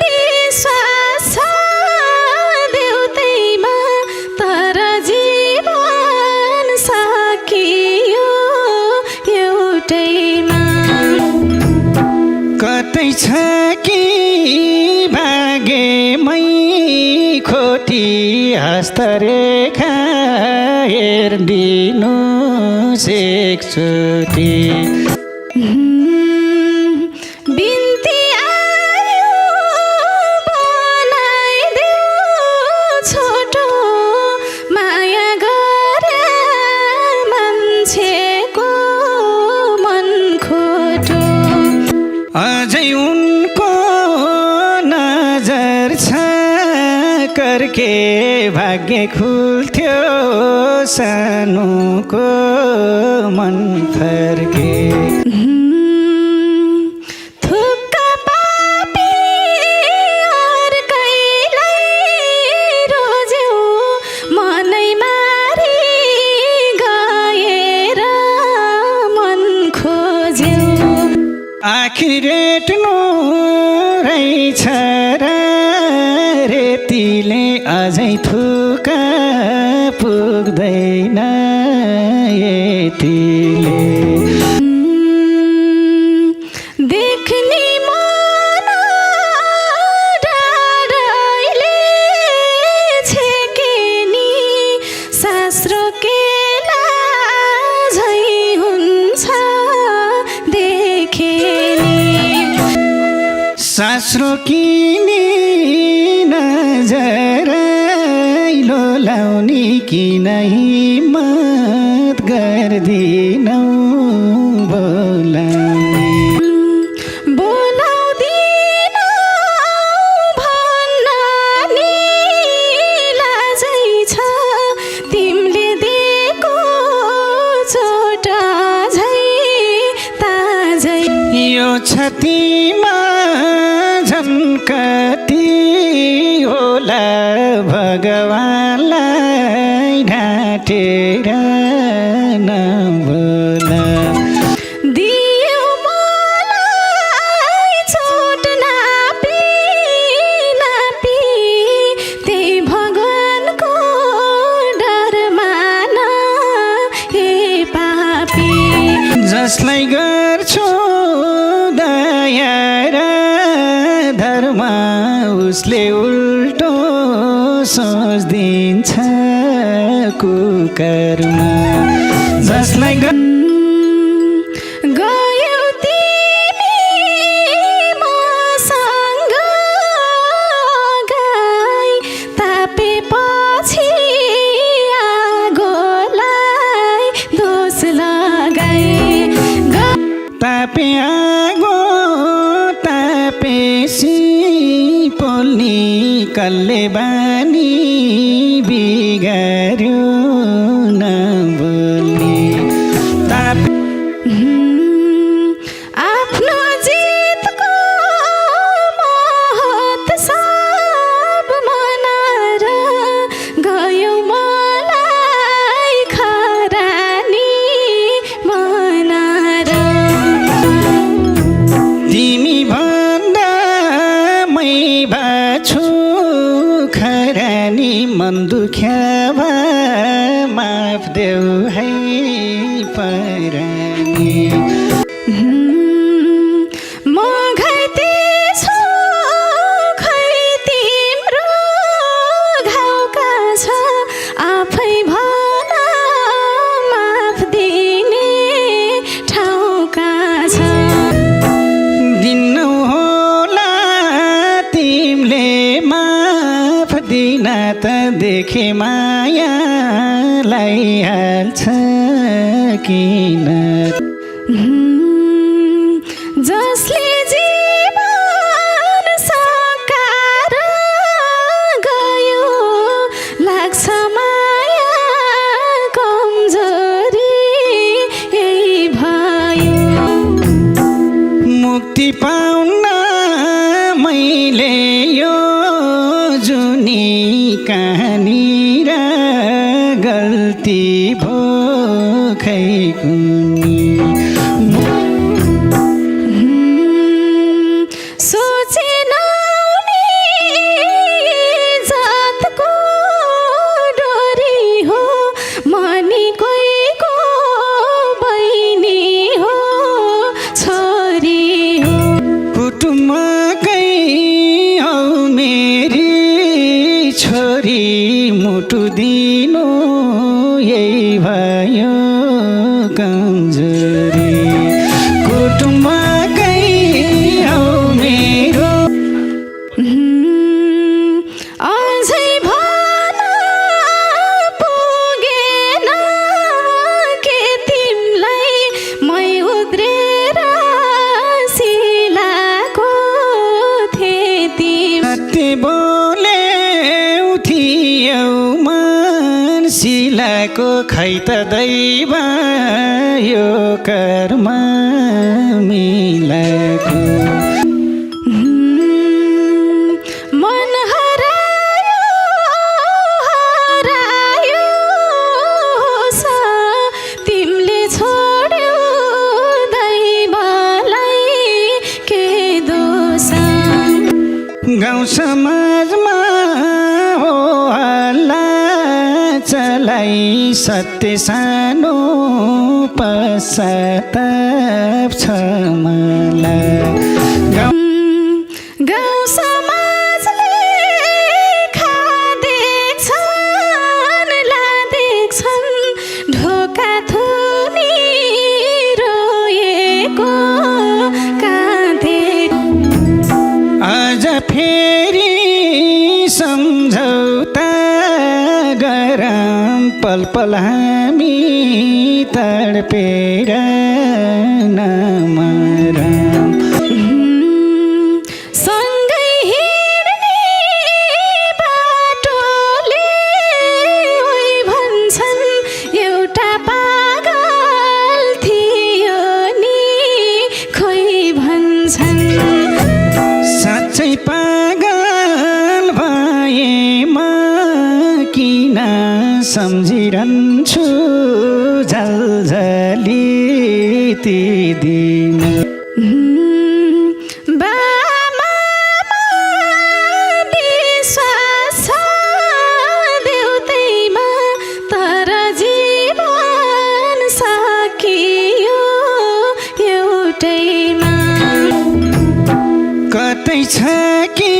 विश्वास छ देउतैमा तर जीवन सकियो एउटैमा कतै छ कि भागेमै खोटी हस्तरेखा हेरिदिनु एकचोटि बिन्ती आयो बनाइदेऊ छोटो माया गरे मान्छेको मन खोटो अझै उनको नजर छ कर्के भाग्य खुल्थ्यो सानोको मन फर्के थुक्का पापी अर्कैलाई रोज्यौ मनै मारी गएर मन खोज्यौ आखिर रेट्नु रहेछ र रेतीले अझै थुका पुग्दैन यतिले देख्ने मन डाडैले छेकेनी शास्त्र केला झै हुन्छ देखेनी सास्रो किनी नजरैलो लाउने किन हिम्मत गर्दिनौ बोलाउने बोलाउँदिन भन्न नि लाजै छ तिमीले दिएको चोट झै ताजै यो छतीमा झन्कती होला भगवानलाई ढाँटेर नबोला दियो मलाई चोट नापी नापी त्यही भगवानको डर मान हे पापी जसलाई गर्छु दया र धर्म उसले उल्टो सोच्दिन्छ कुकर्म जसलाई गयौ तिमी मसँग गाई तापेपछि आगोलाई दोष लगाई तापे आगो तापेसी पोल्नी कसले बानी बिगार्यो नबोल्ने आफ्नो जितको महत सब मनाएर गयौ मलाई खरानी बनाएर तिमी भन्दा मै बाछु खरानी मन दुख्या भा माफ देऊ है परानी म घाइते छु खै तिम्रो घाउका छ आफै भन माफ दिने ठाउँका छ दिनु होला तिमीले माफ दिन त देखे मायालाई हाल्छ किन जसले जीवन सकार गयो लाग्छ माया कमजोरी यही भयो मुक्ति पाउन मैले यो जुनी कहानी र गल्ती भो खै कुनी मिलाको खै त दैव यो कर्म मिलाको मन हरायो हरायो सा तिमीले छोड्यौ दैवलाई के दोष गाउँ समाजमा हो हल्ला चलाई सत्य सानो पश्चाताप छ मलाई गाउँ समाजले खादेख्छन् लादेख्छन् ढोका थुनी रोएको काँधे आज फेरि सम्झौता गरौँ पल पल हामी तडपेर नमरौँ सँगै हिँड्ने बाटोले ओइ भन्छन् एउटा पागल थियो नि खोइ भन्छन् साँच्चै पागल भएमा किन सम्झिरहन्छु झलझली ती दिन बामा विश्वास छ देउतैमा तर जीवन सकियो एउटैमा कतै छ कि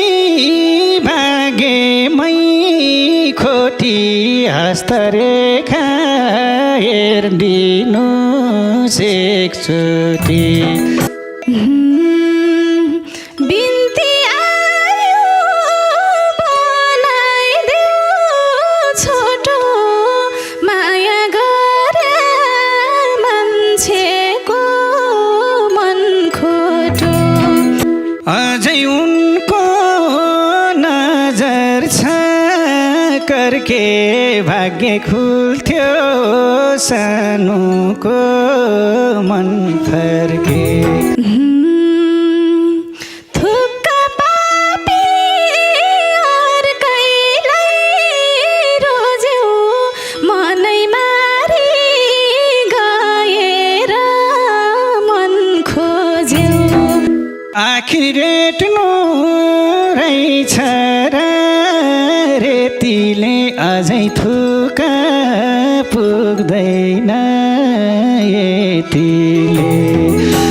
भाग्यमै खोटी हस्तरेखा हेरिदिनुहोस् एकचोटि बिन्ती आयो बोलाइदेऊ छोटो माया गरे मान्छेको मन खोटो अझै उनको नजर छ कर्के भाग्य खुल्थ्यो सानोको मन फर्के थुक्क पापी अर्कैलाई रोज्यौ मनै मारी गएर मन खोज्यौ आखिर रेट्नु रहेछ र रेतीले अझै थुका पुग्दैन यतिले